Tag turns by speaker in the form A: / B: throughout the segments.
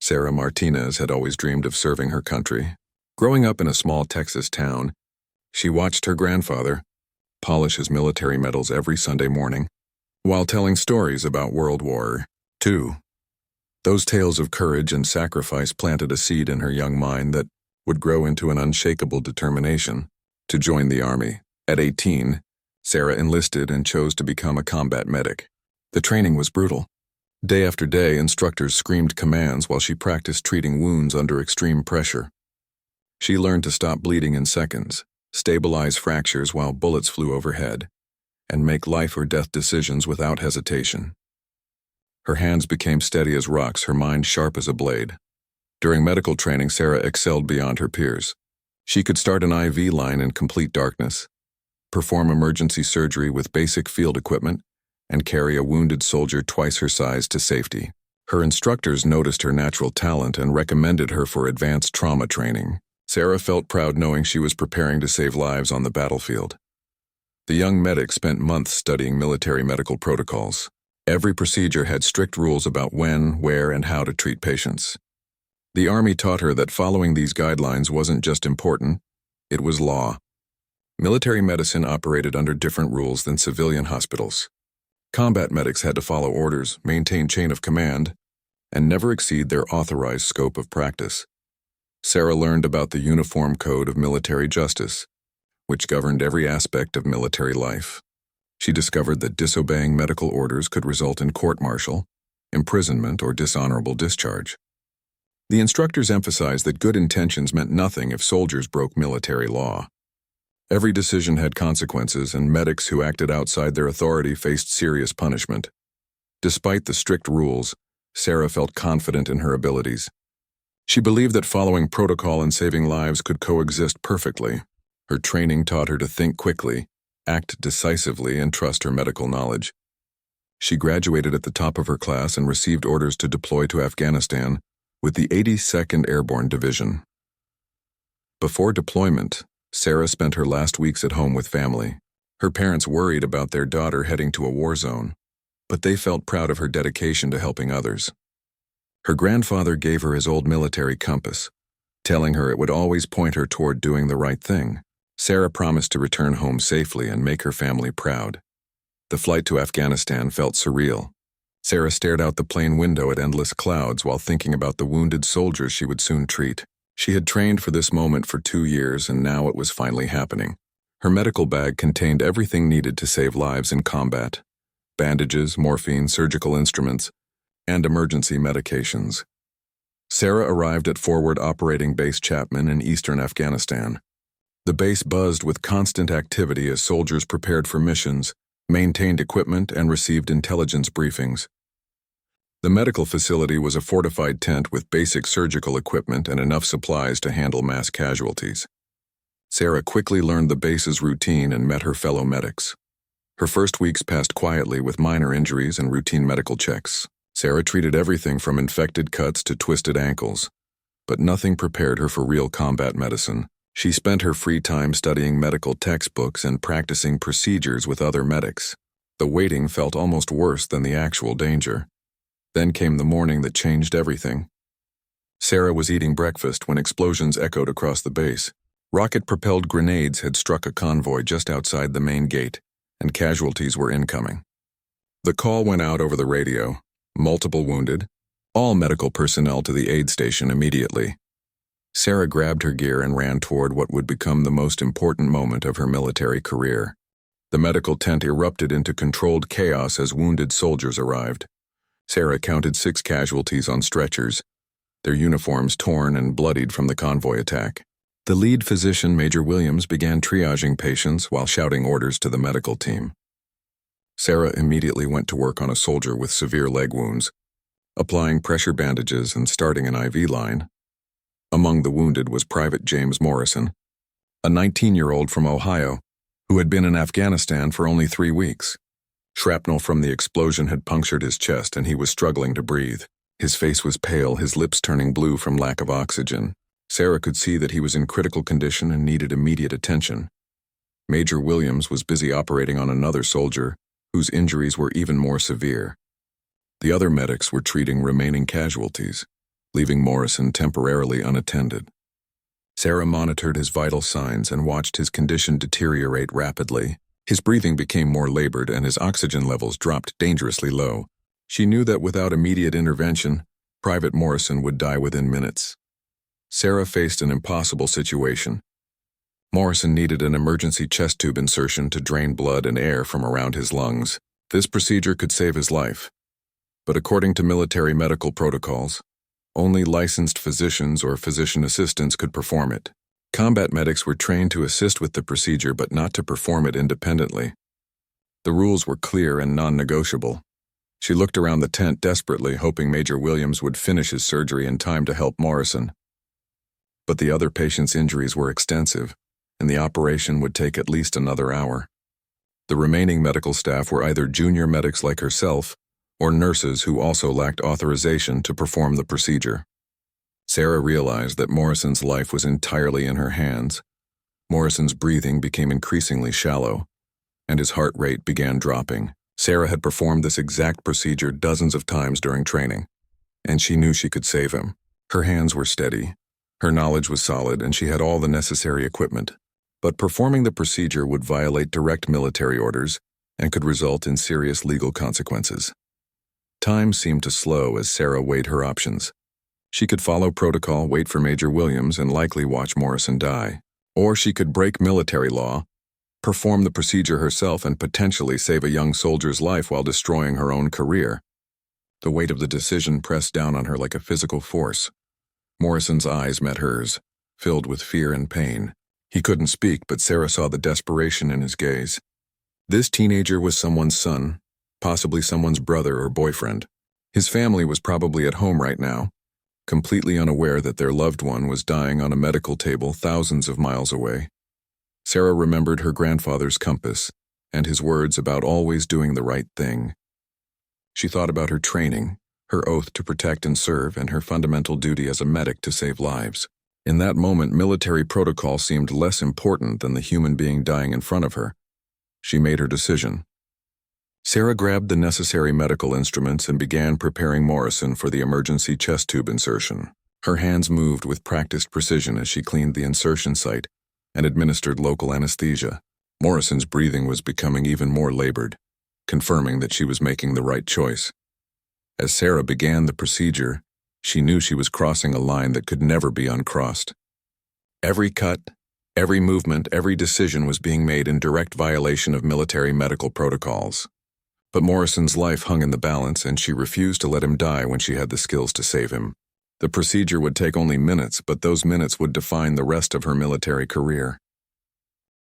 A: Sarah Martinez had always dreamed of serving her country. Growing up in a small Texas town, she watched her grandfather polish his military medals every Sunday morning while telling stories about World War II. Those tales of courage and sacrifice planted a seed in her young mind that would grow into an unshakable determination to join the Army. At 18, Sarah enlisted and chose to become a combat medic. The training was brutal. Day after day, instructors screamed commands while she practiced treating wounds under extreme pressure. She learned to stop bleeding in seconds, stabilize fractures while bullets flew overhead, and make life or death decisions without hesitation. Her hands became steady as rocks, her mind sharp as a blade. During medical training, Sarah excelled beyond her peers. She could start an IV line in complete darkness, perform emergency surgery with basic field equipment, and carry a wounded soldier twice her size to safety. Her instructors noticed her natural talent and recommended her for advanced trauma training. Sarah felt proud knowing she was preparing to save lives on the battlefield. The young medic spent months studying military medical protocols. Every procedure had strict rules about when, where, and how to treat patients. The Army taught her that following these guidelines wasn't just important, it was law. Military medicine operated under different rules than civilian hospitals. Combat medics had to follow orders, maintain chain of command, and never exceed their authorized scope of practice. Sarah learned about the Uniform Code of Military Justice, which governed every aspect of military life. She discovered that disobeying medical orders could result in court-martial, imprisonment, or dishonorable discharge. The instructors emphasized that good intentions meant nothing if soldiers broke military law. Every decision had consequences, and medics who acted outside their authority faced serious punishment. Despite the strict rules, Sarah felt confident in her abilities. She believed that following protocol and saving lives could coexist perfectly. Her training taught her to think quickly, act decisively, and trust her medical knowledge. She graduated at the top of her class and received orders to deploy to Afghanistan with the 82nd Airborne Division. Before deployment, Sarah spent her last weeks at home with family. Her parents worried about their daughter heading to a war zone, but they felt proud of her dedication to helping others. Her grandfather gave her his old military compass, telling her it would always point her toward doing the right thing. Sarah promised to return home safely and make her family proud. The flight to Afghanistan felt surreal. Sarah stared out the plane window at endless clouds while thinking about the wounded soldiers she would soon treat. She had trained for this moment for 2 years, and now it was finally happening. Her medical bag contained everything needed to save lives in combat: bandages, morphine, surgical instruments, and emergency medications. Sarah arrived at Forward Operating Base Chapman in eastern Afghanistan. The base buzzed with constant activity as soldiers prepared for missions, maintained equipment, and received intelligence briefings. The medical facility was a fortified tent with basic surgical equipment and enough supplies to handle mass casualties. Sarah quickly learned the base's routine and met her fellow medics. Her first weeks passed quietly with minor injuries and routine medical checks. Sarah treated everything from infected cuts to twisted ankles, but nothing prepared her for real combat medicine. She spent her free time studying medical textbooks and practicing procedures with other medics. The waiting felt almost worse than the actual danger. Then came the morning that changed everything. Sarah was eating breakfast when explosions echoed across the base. Rocket-propelled grenades had struck a convoy just outside the main gate, and casualties were incoming. The call went out over the radio: multiple wounded, all medical personnel to the aid station immediately. Sarah grabbed her gear and ran toward what would become the most important moment of her military career. The medical tent erupted into controlled chaos as wounded soldiers arrived. Sarah counted 6 casualties on stretchers, their uniforms torn and bloodied from the convoy attack. The lead physician, Major Williams, began triaging patients while shouting orders to the medical team. Sarah immediately went to work on a soldier with severe leg wounds, applying pressure bandages and starting an IV line. Among the wounded was Private James Morrison, a 19-year-old from Ohio who had been in Afghanistan for only 3 weeks. Shrapnel from the explosion had punctured his chest and he was struggling to breathe. His face was pale, his lips turning blue from lack of oxygen. Sarah could see that he was in critical condition and needed immediate attention. Major Williams was busy operating on another soldier, whose injuries were even more severe. The other medics were treating remaining casualties. leaving Morrison temporarily unattended. Sarah monitored his vital signs and watched his condition deteriorate rapidly. His breathing became more labored and his oxygen levels dropped dangerously low. She knew that without immediate intervention, Private Morrison would die within minutes. Sarah faced an impossible situation. Morrison needed an emergency chest tube insertion to drain blood and air from around his lungs. This procedure could save his life. But according to military medical protocols, only licensed physicians or physician assistants could perform it. Combat medics were trained to assist with the procedure but not to perform it independently. The rules were clear and non-negotiable. She looked around the tent desperately, hoping Major Williams would finish his surgery in time to help Morrison. But the other patient's injuries were extensive, and the operation would take at least another hour. The remaining medical staff were either junior medics like herself or nurses who also lacked authorization to perform the procedure. Sarah realized that Morrison's life was entirely in her hands. Morrison's breathing became increasingly shallow, and his heart rate began dropping. Sarah had performed this exact procedure dozens of times during training, and she knew she could save him. Her hands were steady, her knowledge was solid, and she had all the necessary equipment. But performing the procedure would violate direct military orders and could result in serious legal consequences. Time seemed to slow as Sarah weighed her options. She could follow protocol, wait for Major Williams, and likely watch Morrison die. Or she could break military law, perform the procedure herself, and potentially save a young soldier's life while destroying her own career. The weight of the decision pressed down on her like a physical force. Morrison's eyes met hers, filled with fear and pain. He couldn't speak, but Sarah saw the desperation in his gaze. This teenager was someone's son, possibly someone's brother or boyfriend. His family was probably at home right now, completely unaware that their loved one was dying on a medical table thousands of miles away. Sarah remembered her grandfather's compass and his words about always doing the right thing. She thought about her training, her oath to protect and serve, and her fundamental duty as a medic to save lives. In that moment, military protocol seemed less important than the human being dying in front of her. She made her decision. Sarah grabbed the necessary medical instruments and began preparing Morrison for the emergency chest tube insertion. Her hands moved with practiced precision as she cleaned the insertion site and administered local anesthesia. Morrison's breathing was becoming even more labored, confirming that she was making the right choice. As Sarah began the procedure, she knew she was crossing a line that could never be uncrossed. Every cut, every movement, every decision was being made in direct violation of military medical protocols. But Morrison's life hung in the balance, and she refused to let him die when she had the skills to save him. The procedure would take only minutes, but those minutes would define the rest of her military career.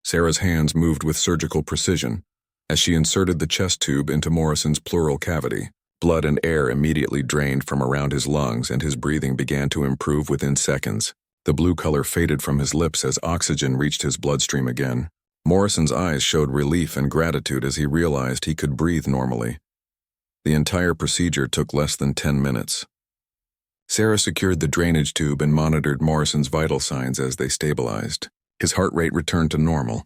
A: Sarah's hands moved with surgical precision as she inserted the chest tube into Morrison's pleural cavity. Blood and air immediately drained from around his lungs, and his breathing began to improve within seconds. The blue color faded from his lips as oxygen reached his bloodstream again. Morrison's eyes showed relief and gratitude as he realized he could breathe normally. The entire procedure took less than 10 minutes. Sarah secured the drainage tube and monitored Morrison's vital signs as they stabilized. His heart rate returned to normal,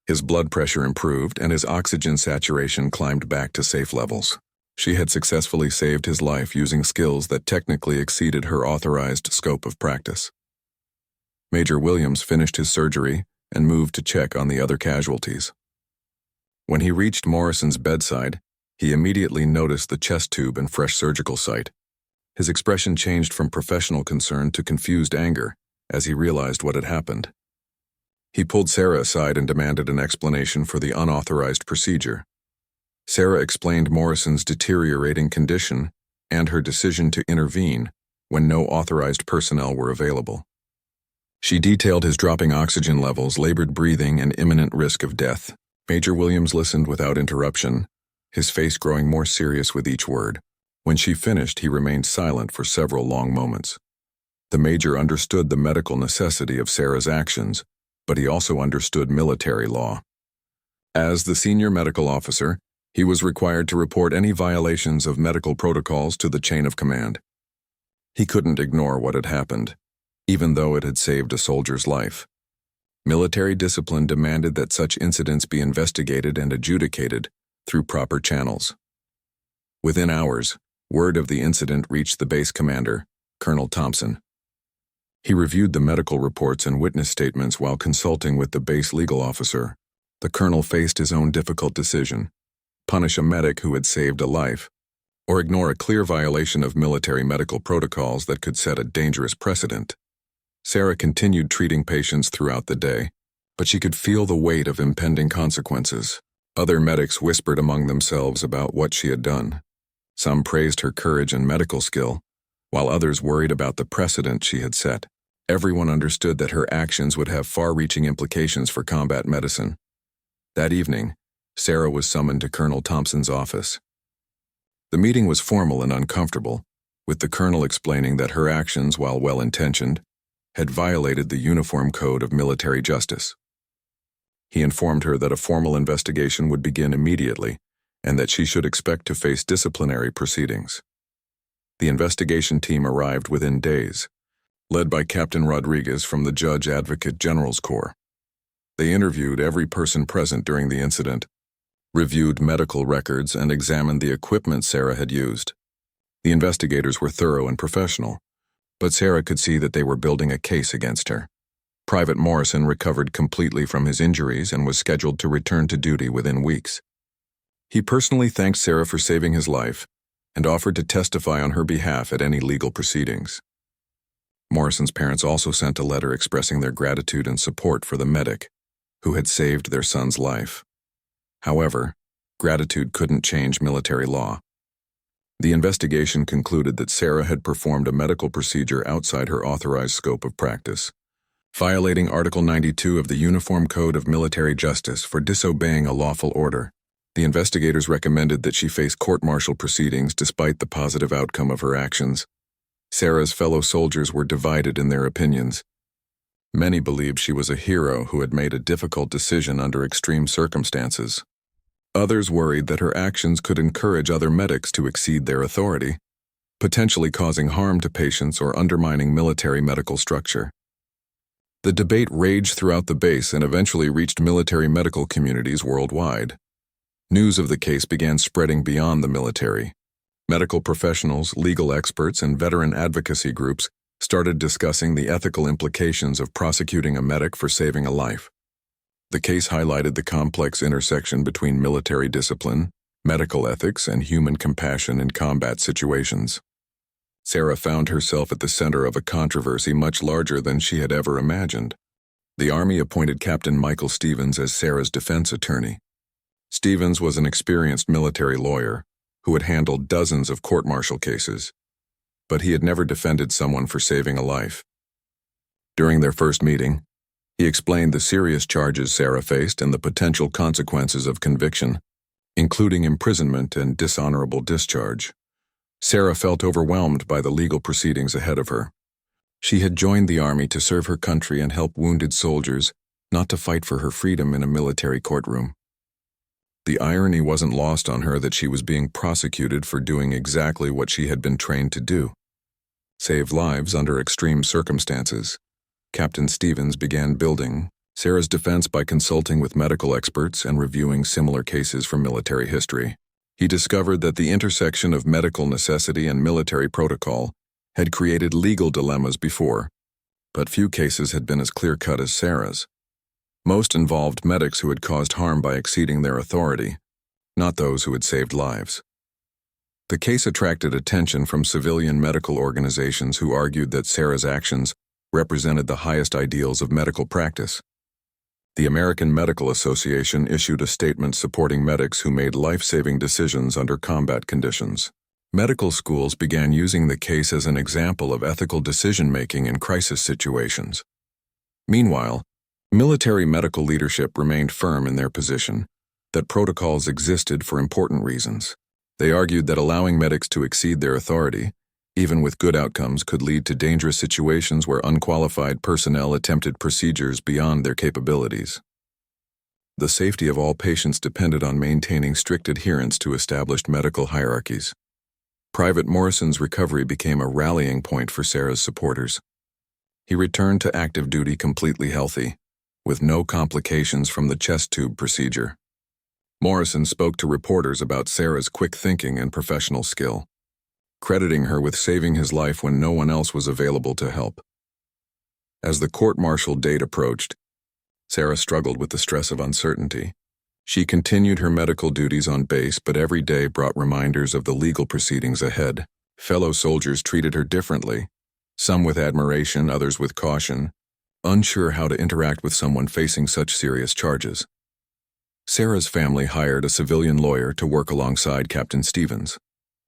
A: his blood pressure improved, and his oxygen saturation climbed back to safe levels. She had successfully saved his life using skills that technically exceeded her authorized scope of practice. Major Williams finished his surgery and moved to check on the other casualties. When he reached Morrison's bedside, he immediately noticed the chest tube and fresh surgical site. His expression changed from professional concern to confused anger as he realized what had happened. He pulled Sarah aside and demanded an explanation for the unauthorized procedure. Sarah explained Morrison's deteriorating condition and her decision to intervene when no authorized personnel were available. She detailed his dropping oxygen levels, labored breathing, and imminent risk of death. Major Williams listened without interruption, his face growing more serious with each word. When she finished, he remained silent for several long moments. The major understood the medical necessity of Sarah's actions, but he also understood military law. As the senior medical officer, he was required to report any violations of medical protocols to the chain of command. He couldn't ignore what had happened, even though it had saved a soldier's life. Military discipline demanded that such incidents be investigated and adjudicated through proper channels. Within hours, word of the incident reached the base commander, Colonel Thompson. He reviewed the medical reports and witness statements while consulting with the base legal officer. The colonel faced his own difficult decision: punish a medic who had saved a life, or ignore a clear violation of military medical protocols that could set a dangerous precedent. Sarah continued treating patients throughout the day, but she could feel the weight of impending consequences. Other medics whispered among themselves about what she had done. Some praised her courage and medical skill, while others worried about the precedent she had set. Everyone understood that her actions would have far-reaching implications for combat medicine. That evening, Sarah was summoned to Colonel Thompson's office. The meeting was formal and uncomfortable, with the colonel explaining that her actions, while well-intentioned, had violated the Uniform Code of Military Justice. He informed her that a formal investigation would begin immediately and that she should expect to face disciplinary proceedings. The investigation team arrived within days, led by Captain Rodriguez from the Judge Advocate General's Corps. They interviewed every person present during the incident, reviewed medical records, and examined the equipment Sarah had used. The investigators were thorough and professional, but Sarah could see that they were building a case against her. Private Morrison recovered completely from his injuries and was scheduled to return to duty within weeks. He personally thanked Sarah for saving his life and offered to testify on her behalf at any legal proceedings. Morrison's parents also sent a letter expressing their gratitude and support for the medic who had saved their son's life. However, gratitude couldn't change military law. The investigation concluded that Sarah had performed a medical procedure outside her authorized scope of practice, violating Article 92 of the Uniform Code of Military Justice for disobeying a lawful order. The investigators recommended that she face court-martial proceedings despite the positive outcome of her actions. Sarah's fellow soldiers were divided in their opinions. Many believed she was a hero who had made a difficult decision under extreme circumstances. Others worried that her actions could encourage other medics to exceed their authority, potentially causing harm to patients or undermining military medical structure. The debate raged throughout the base and eventually reached military medical communities worldwide. News of the case began spreading beyond the military. Medical professionals, legal experts, and veteran advocacy groups started discussing the ethical implications of prosecuting a medic for saving a life. The case highlighted the complex intersection between military discipline, medical ethics, and human compassion in combat situations. Sarah found herself at the center of a controversy much larger than she had ever imagined. The Army appointed Captain Michael Stevens as Sarah's defense attorney. Stevens was an experienced military lawyer who had handled dozens of court-martial cases, but he had never defended someone for saving a life. During their first meeting, he explained the serious charges Sarah faced and the potential consequences of conviction, including imprisonment and dishonorable discharge. Sarah felt overwhelmed by the legal proceedings ahead of her. She had joined the Army to serve her country and help wounded soldiers, not to fight for her freedom in a military courtroom. The irony wasn't lost on her that she was being prosecuted for doing exactly what she had been trained to do: save lives under extreme circumstances. Captain Stevens began building Sarah's defense by consulting with medical experts and reviewing similar cases from military history. He discovered that the intersection of medical necessity and military protocol had created legal dilemmas before, but few cases had been as clear-cut as Sarah's. Most involved medics who had caused harm by exceeding their authority, not those who had saved lives. The case attracted attention from civilian medical organizations who argued that Sarah's actions represented the highest ideals of medical practice. The American Medical Association issued a statement supporting medics who made life-saving decisions under combat conditions. Medical schools began using the case as an example of ethical decision-making in crisis situations. Meanwhile, military medical leadership remained firm in their position that protocols existed for important reasons. They argued that allowing medics to exceed their authority, even with good outcomes, could lead to dangerous situations where unqualified personnel attempted procedures beyond their capabilities. The safety of all patients depended on maintaining strict adherence to established medical hierarchies. Private Morrison's recovery became a rallying point for Sarah's supporters. He returned to active duty completely healthy, with no complications from the chest tube procedure. Morrison spoke to reporters about Sarah's quick thinking and professional skill. crediting her with saving his life when no one else was available to help. As the court-martial date approached, Sarah struggled with the stress of uncertainty. She continued her medical duties on base, but every day brought reminders of the legal proceedings ahead. Fellow soldiers treated her differently, some with admiration, others with caution, unsure how to interact with someone facing such serious charges. Sarah's family hired a civilian lawyer to work alongside Captain Stevens.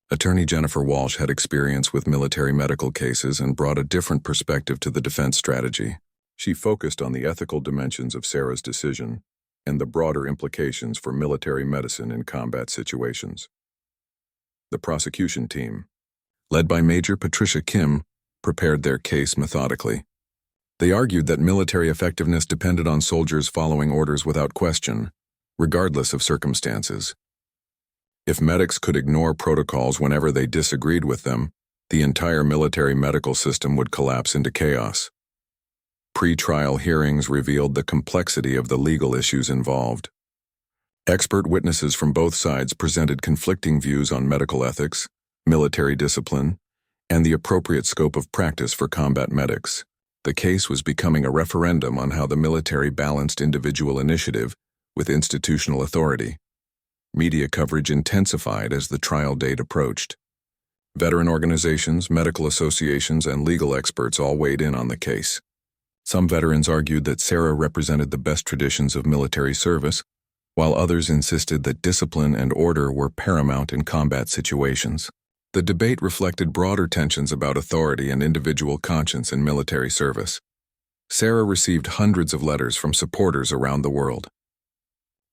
A: Attorney Jennifer Walsh had experience with military medical cases and brought a different perspective to the defense strategy. She focused on the ethical dimensions of Sarah's decision and the broader implications for military medicine in combat situations. The prosecution team, led by Major Patricia Kim, prepared their case methodically. They argued that military effectiveness depended on soldiers following orders without question, regardless of circumstances. If medics could ignore protocols whenever they disagreed with them, the entire military medical system would collapse into chaos. Pre-trial hearings revealed the complexity of the legal issues involved. Expert witnesses from both sides presented conflicting views on medical ethics, military discipline, and the appropriate scope of practice for combat medics. The case was becoming a referendum on how the military balanced individual initiative with institutional authority. Media coverage intensified as the trial date approached. Veteran organizations, medical associations, and legal experts all weighed in on the case. Some veterans argued that Sarah represented the best traditions of military service, while others insisted that discipline and order were paramount in combat situations. The debate reflected broader tensions about authority and individual conscience in military service. Sarah received hundreds of letters from supporters around the world.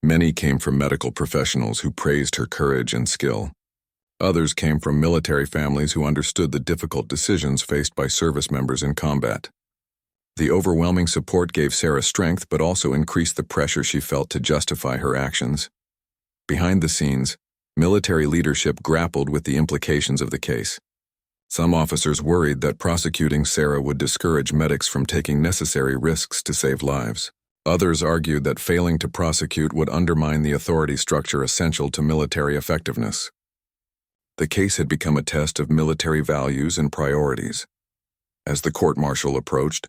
A: Many came from medical professionals who praised her courage and skill. Others came from military families who understood the difficult decisions faced by service members in combat. The overwhelming support gave Sarah strength but also increased the pressure she felt to justify her actions. Behind the scenes, military leadership grappled with the implications of the case. Some officers worried that prosecuting Sarah would discourage medics from taking necessary risks to save lives. Others argued that failing to prosecute would undermine the authority structure essential to military effectiveness. The case had become a test of military values and priorities. As the court-martial approached,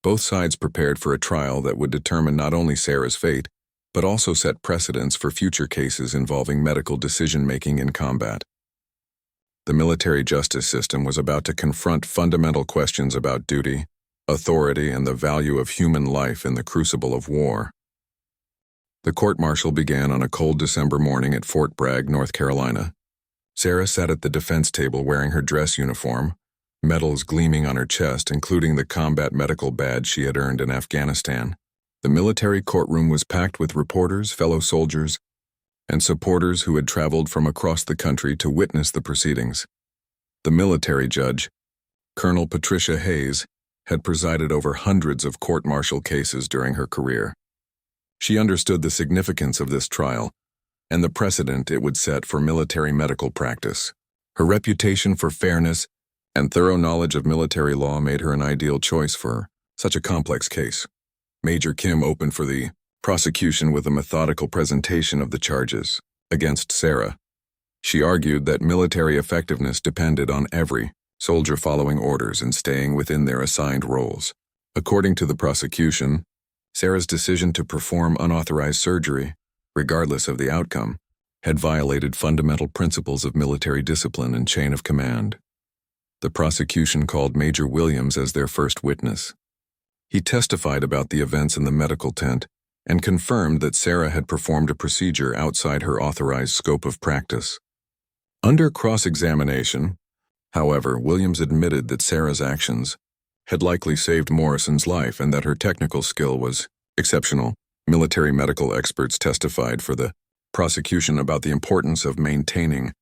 A: both sides prepared for a trial that would determine not only Sarah's fate, but also set precedents for future cases involving medical decision-making in combat. The military justice system was about to confront fundamental questions about duty, authority, and the value of human life in the crucible of war. The court-martial began on a cold December morning at Fort Bragg, North Carolina. Sarah sat at the defense table wearing her dress uniform, medals gleaming on her chest, including the combat medical badge she had earned in Afghanistan. The military courtroom was packed with reporters, fellow soldiers, and supporters who had traveled from across the country to witness the proceedings. The military judge, Colonel Patricia Hayes, had presided over hundreds of court-martial cases during her career. She understood the significance of this trial and the precedent it would set for military medical practice. Her reputation for fairness and thorough knowledge of military law made her an ideal choice for such a complex case. Major Kim opened for the prosecution with a methodical presentation of the charges against Sarah. She argued that military effectiveness depended on every soldier following orders and staying within their assigned roles. According to the prosecution, Sarah's decision to perform unauthorized surgery, regardless of the outcome, had violated fundamental principles of military discipline and chain of command. The prosecution called Major Williams as their first witness. He testified about the events in the medical tent and confirmed that Sarah had performed a procedure outside her authorized scope of practice. Under cross-examination, however, Williams admitted that Sarah's actions had likely saved Morrison's life and that her technical skill was exceptional. Military medical experts testified for the prosecution about the importance of maintaining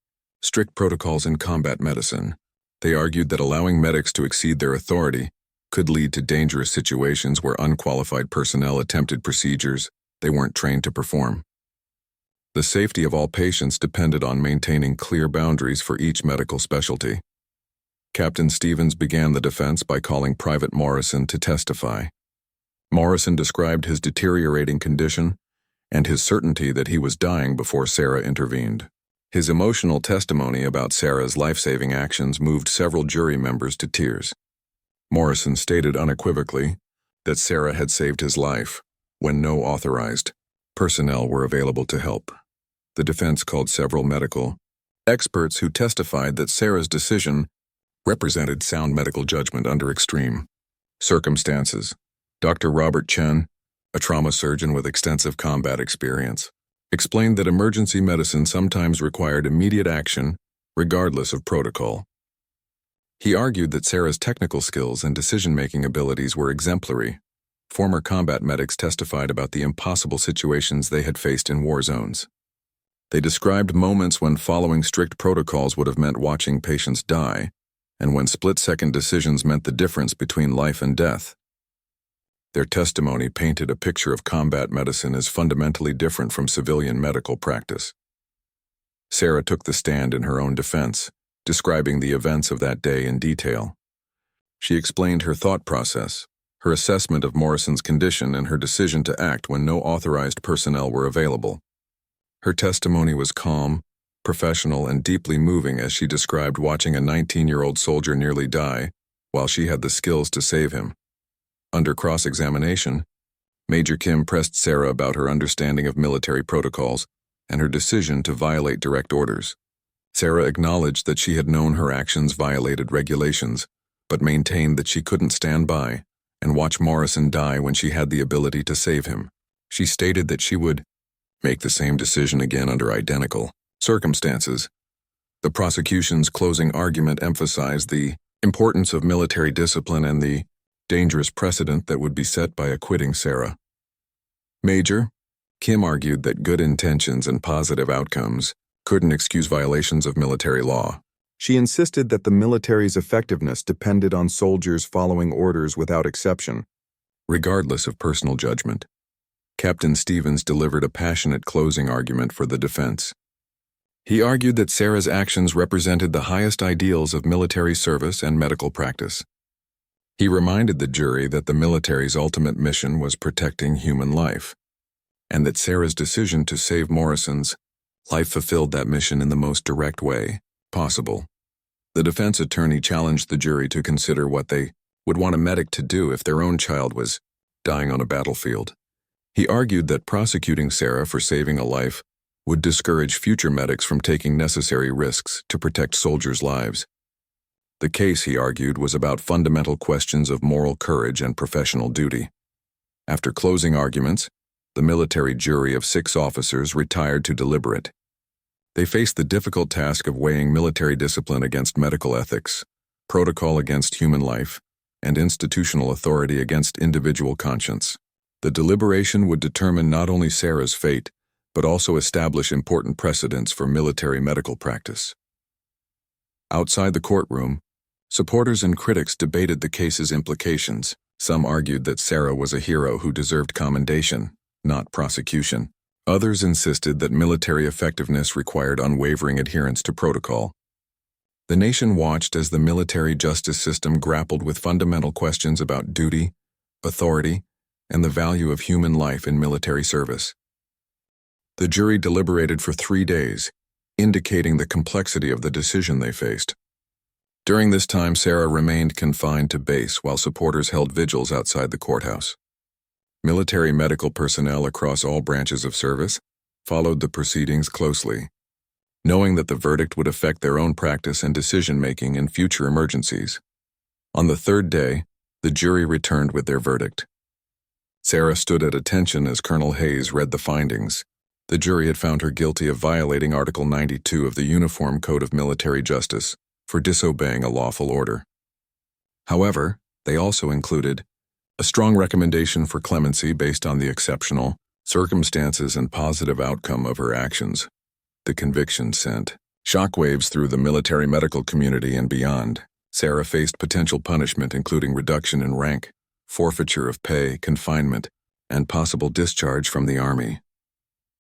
A: strict protocols in combat medicine. They argued that allowing medics to exceed their authority could lead to dangerous situations where unqualified personnel attempted procedures they weren't trained to perform. The safety of all patients depended on maintaining clear boundaries for each medical specialty. Captain Stevens began the defense by calling Private Morrison to testify. Morrison described his deteriorating condition and his certainty that he was dying before Sarah intervened. His emotional testimony about Sarah's life-saving actions moved several jury members to tears. Morrison stated unequivocally that Sarah had saved his life when no authorized personnel were available to help. The defense called several medical experts who testified that Sarah's decision represented sound medical judgment under extreme circumstances. Dr. Robert Chen, a trauma surgeon with extensive combat experience, explained that emergency medicine sometimes required immediate action, regardless of protocol. He argued that Sarah's technical skills and decision-making abilities were exemplary. Former combat medics testified about the impossible situations they had faced in war zones. They described moments when following strict protocols would have meant watching patients die, and when split-second decisions meant the difference between life and death. Their testimony painted a picture of combat medicine as fundamentally different from civilian medical practice. Sarah took the stand in her own defense, describing the events of that day in detail. She explained her thought process, her assessment of Morrison's condition, and her decision to act when no authorized personnel were available. Her testimony was calm, professional, and deeply moving as she described watching a 19-year-old soldier nearly die while she had the skills to save him. Under cross-examination, Major Kim pressed Sarah about her understanding of military protocols and her decision to violate direct orders. Sarah acknowledged that she had known her actions violated regulations, but maintained that she couldn't stand by and watch Morrison die when she had the ability to save him. She stated that she would make the same decision again under identical circumstances. The prosecution's closing argument emphasized the importance of military discipline and the dangerous precedent that would be set by acquitting Sarah. Major Kim argued that good intentions and positive outcomes couldn't excuse violations of military law. She insisted that the military's effectiveness depended on soldiers following orders without exception, regardless of personal judgment. Captain Stevens delivered a passionate closing argument for the defense. He argued that Sarah's actions represented the highest ideals of military service and medical practice. He reminded the jury that the military's ultimate mission was protecting human life, and that Sarah's decision to save Morrison's life fulfilled that mission in the most direct way possible. The defense attorney challenged the jury to consider what they would want a medic to do if their own child was dying on a battlefield. He argued that prosecuting Sarah for saving a life would discourage future medics from taking necessary risks to protect soldiers' lives. The case, he argued, was about fundamental questions of moral courage and professional duty. After closing arguments, the military jury of 6 officers retired to deliberate. They faced the difficult task of weighing military discipline against medical ethics, protocol against human life, and institutional authority against individual conscience. The deliberation would determine not only Sarah's fate, but also establish important precedents for military medical practice. Outside the courtroom, supporters and critics debated the case's implications. Some argued that Sarah was a hero who deserved commendation, not prosecution. Others insisted that military effectiveness required unwavering adherence to protocol. The nation watched as the military justice system grappled with fundamental questions about duty, authority, and the value of human life in military service. The jury deliberated for 3 days, indicating the complexity of the decision they faced. During this time, Sarah remained confined to base while supporters held vigils outside the courthouse. Military medical personnel across all branches of service followed the proceedings closely, knowing that the verdict would affect their own practice and decision-making in future emergencies. On the 3rd day, the jury returned with their verdict. Sarah stood at attention as Colonel Hayes read the findings. The jury had found her guilty of violating Article 92 of the Uniform Code of Military Justice for disobeying a lawful order. However, they also included a strong recommendation for clemency based on the exceptional circumstances and positive outcome of her actions. The conviction sent shockwaves through the military medical community and beyond. Sarah faced potential punishment including reduction in rank, forfeiture of pay, confinement, and possible discharge from the Army.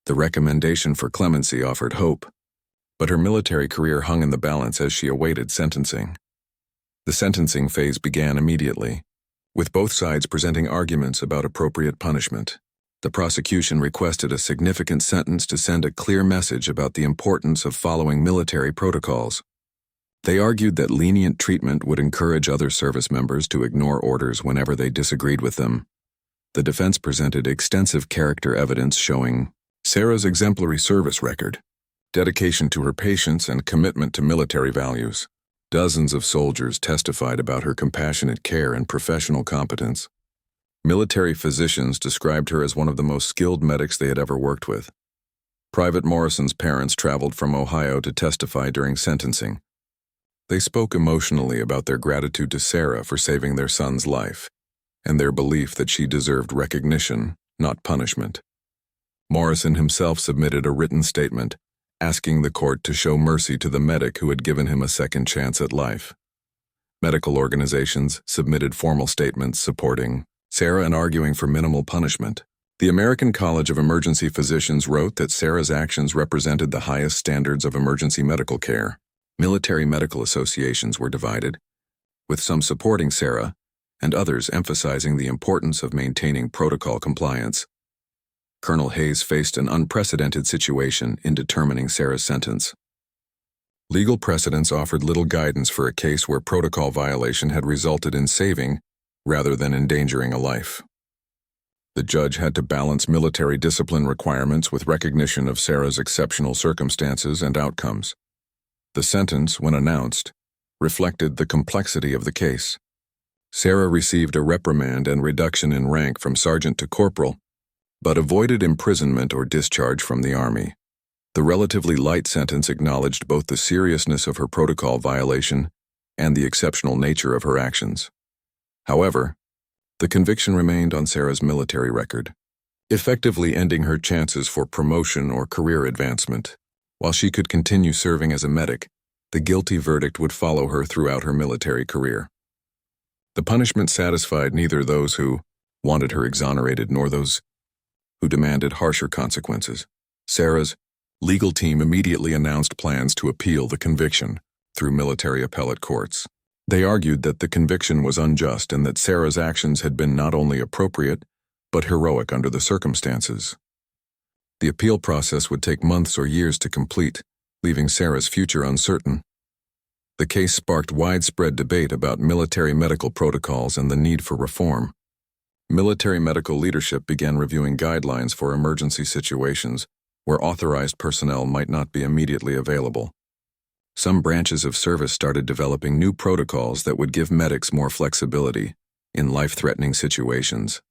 A: The recommendation for clemency offered hope, but her military career hung in the balance as she awaited sentencing. The sentencing phase began immediately, with both sides presenting arguments about appropriate punishment. The prosecution requested a significant sentence to send a clear message about the importance of following military protocols. They argued that lenient treatment would encourage other service members to ignore orders whenever they disagreed with them. The defense presented extensive character evidence showing Sarah's exemplary service record, dedication to her patients, and commitment to military values. Dozens of soldiers testified about her compassionate care and professional competence. Military physicians described her as one of the most skilled medics they had ever worked with. Private Morrison's parents traveled from Ohio to testify during sentencing. They spoke emotionally about their gratitude to Sarah for saving their son's life, and their belief that she deserved recognition, not punishment. Morrison himself submitted a written statement, asking the court to show mercy to the medic who had given him a second chance at life. Medical organizations submitted formal statements supporting Sarah and arguing for minimal punishment. The American College of Emergency Physicians wrote that Sarah's actions represented the highest standards of emergency medical care. Military medical associations were divided, with some supporting Sarah and others emphasizing the importance of maintaining protocol compliance. Colonel Hayes faced an unprecedented situation in determining Sarah's sentence. Legal precedents offered little guidance for a case where protocol violation had resulted in saving rather than endangering a life. The judge had to balance military discipline requirements with recognition of Sarah's exceptional circumstances and outcomes. The sentence, when announced, reflected the complexity of the case. Sarah received a reprimand and reduction in rank from sergeant to corporal, but avoided imprisonment or discharge from the Army. The relatively light sentence acknowledged both the seriousness of her protocol violation and the exceptional nature of her actions. However, the conviction remained on Sarah's military record, effectively ending her chances for promotion or career advancement. While she could continue serving as a medic, the guilty verdict would follow her throughout her military career. The punishment satisfied neither those who wanted her exonerated nor those who demanded harsher consequences. Sarah's legal team immediately announced plans to appeal the conviction through military appellate courts. They argued that the conviction was unjust and that Sarah's actions had been not only appropriate, but heroic under the circumstances. The appeal process would take months or years to complete, leaving Sarah's future uncertain. The case sparked widespread debate about military medical protocols and the need for reform. Military medical leadership began reviewing guidelines for emergency situations where authorized personnel might not be immediately available. Some branches of service started developing new protocols that would give medics more flexibility in life-threatening situations.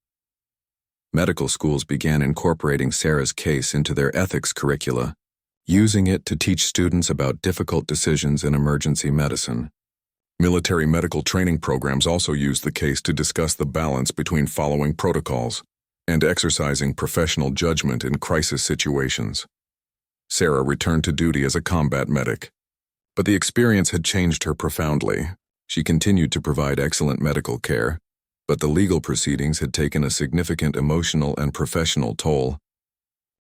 A: Medical schools began incorporating Sarah's case into their ethics curricula, using it to teach students about difficult decisions in emergency medicine. Military medical training programs also used the case to discuss the balance between following protocols and exercising professional judgment in crisis situations. Sarah returned to duty as a combat medic, but the experience had changed her profoundly. She continued to provide excellent medical care, but the legal proceedings had taken a significant emotional and professional toll.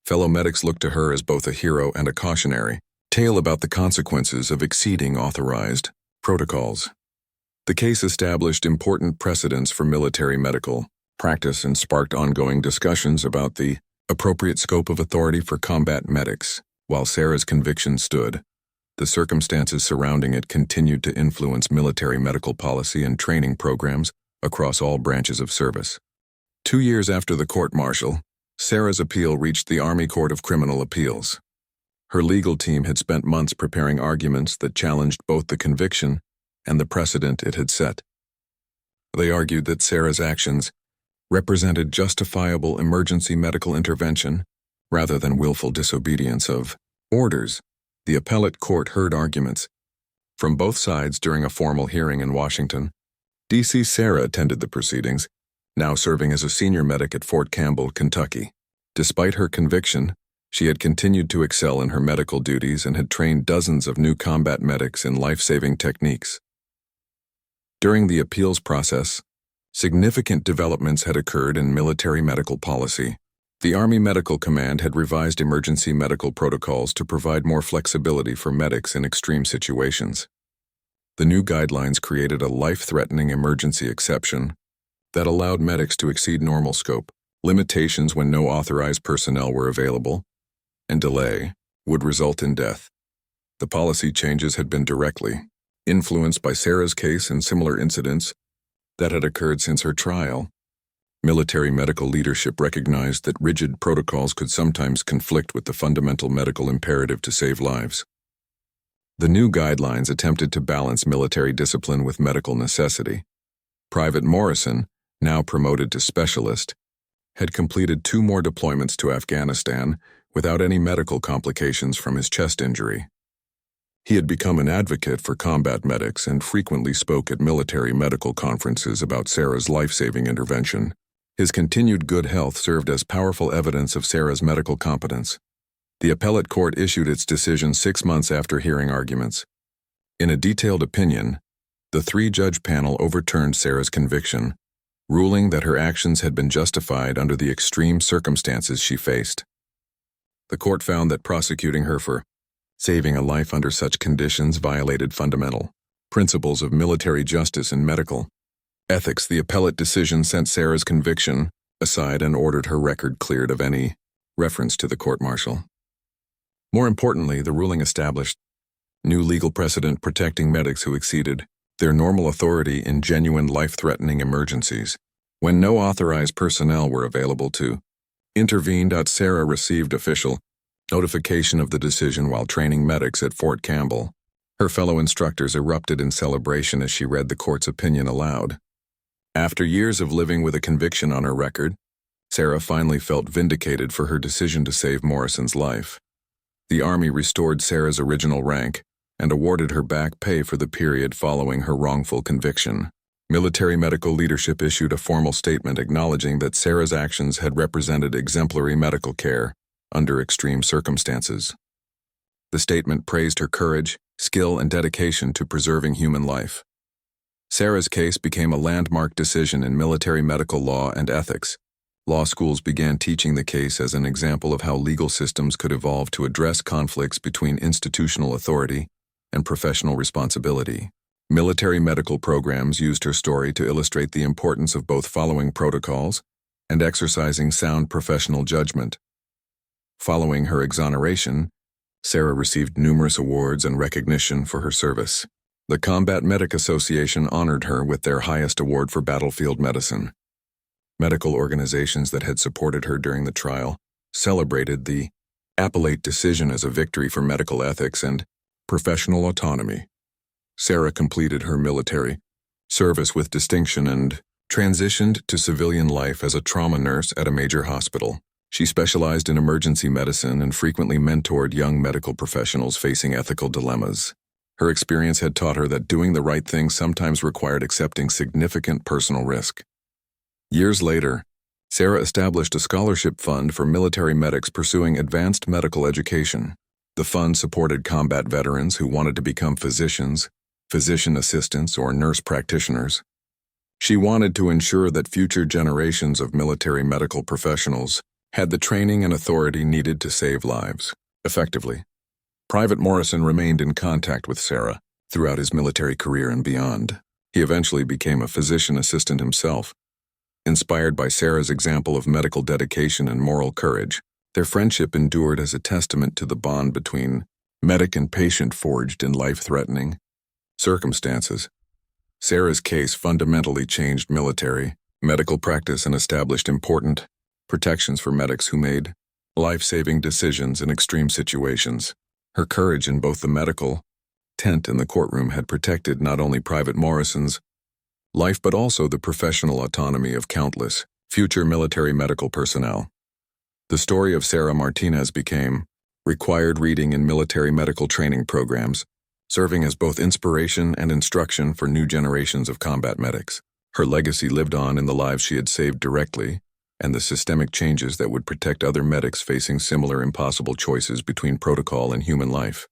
A: Fellow medics looked to her as both a hero and a cautionary tale about the consequences of exceeding authorized protocols. The case established important precedents for military medical practice and sparked ongoing discussions about the appropriate scope of authority for combat medics. While Sarah's conviction stood, the circumstances surrounding it continued to influence military medical policy and training programs across all branches of service. 2 years after the court-martial, Sarah's appeal reached the Army Court of Criminal Appeals. Her legal team had spent months preparing arguments that challenged both the conviction and the precedent it had set. They argued that Sarah's actions represented justifiable emergency medical intervention rather than willful disobedience of orders. The appellate court heard arguments from both sides during a formal hearing in Washington, D.C. Sarah attended the proceedings, now serving as a senior medic at Fort Campbell, Kentucky. Despite her conviction, she had continued to excel in her medical duties and had trained dozens of new combat medics in life-saving techniques. During the appeals process, significant developments had occurred in military medical policy. The Army Medical Command had revised emergency medical protocols to provide more flexibility for medics in extreme situations. The new guidelines created a life-threatening emergency exception that allowed medics to exceed normal scope limitations when no authorized personnel were available, and delay would result in death. The policy changes had been directly influenced by Sarah's case and similar incidents that had occurred since her trial. Military medical leadership recognized that rigid protocols could sometimes conflict with the fundamental medical imperative to save lives. The new guidelines attempted to balance military discipline with medical necessity. Private Morrison, now promoted to specialist, had completed 2 more deployments to Afghanistan without any medical complications from his chest injury. He had become an advocate for combat medics and frequently spoke at military medical conferences about Sarah's life-saving intervention. His continued good health served as powerful evidence of Sarah's medical competence. The appellate court issued its decision 6 months after hearing arguments. In a detailed opinion, the 3-judge panel overturned Sarah's conviction, ruling that her actions had been justified under the extreme circumstances she faced. The court found that prosecuting her for saving a life under such conditions violated fundamental principles of military justice and medical ethics. The appellate decision set Sarah's conviction aside and ordered her record cleared of any reference to the court-martial. More importantly, the ruling established new legal precedent protecting medics who exceeded their normal authority in genuine life-threatening emergencies. When no authorized personnel were available to intervene, Sarah received official notification of the decision while training medics at Fort Campbell. Her fellow instructors erupted in celebration as she read the court's opinion aloud. After years of living with a conviction on her record, Sarah finally felt vindicated for her decision to save Morrison's life. The Army restored Sarah's original rank and awarded her back pay for the period following her wrongful conviction. Military medical leadership issued a formal statement acknowledging that Sarah's actions had represented exemplary medical care under extreme circumstances. The statement praised her courage, skill, and dedication to preserving human life. Sarah's case became a landmark decision in military medical law and ethics. Law schools began teaching the case as an example of how legal systems could evolve to address conflicts between institutional authority and professional responsibility. Military medical programs used her story to illustrate the importance of both following protocols and exercising sound professional judgment. Following her exoneration, Sarah received numerous awards and recognition for her service. The Combat Medic Association honored her with their highest award for battlefield medicine. Medical organizations that had supported her during the trial celebrated the appellate decision as a victory for medical ethics and professional autonomy. Sarah completed her military service with distinction and transitioned to civilian life as a trauma nurse at a major hospital. She specialized in emergency medicine and frequently mentored young medical professionals facing ethical dilemmas. Her experience had taught her that doing the right thing sometimes required accepting significant personal risk. Years later, Sarah established a scholarship fund for military medics pursuing advanced medical education. The fund supported combat veterans who wanted to become physicians, physician assistants, or nurse practitioners. She wanted to ensure that future generations of military medical professionals had the training and authority needed to save lives effectively. Private Morrison remained in contact with Sarah throughout his military career and beyond. He eventually became a physician assistant himself. Inspired by Sarah's example of medical dedication and moral courage, their friendship endured as a testament to the bond between medic and patient forged in life-threatening circumstances. Sarah's case fundamentally changed military medical practice and established important protections for medics who made life-saving decisions in extreme situations. Her courage in both the medical tent and the courtroom had protected not only Private Morrison's life but also the professional autonomy of countless future military medical personnel. The story of Sarah Martinez became required reading in military medical training programs, serving as both inspiration and instruction for new generations of combat medics. Her legacy lived on in the lives she had saved directly and the systemic changes that would protect other medics facing similar impossible choices between protocol and human life.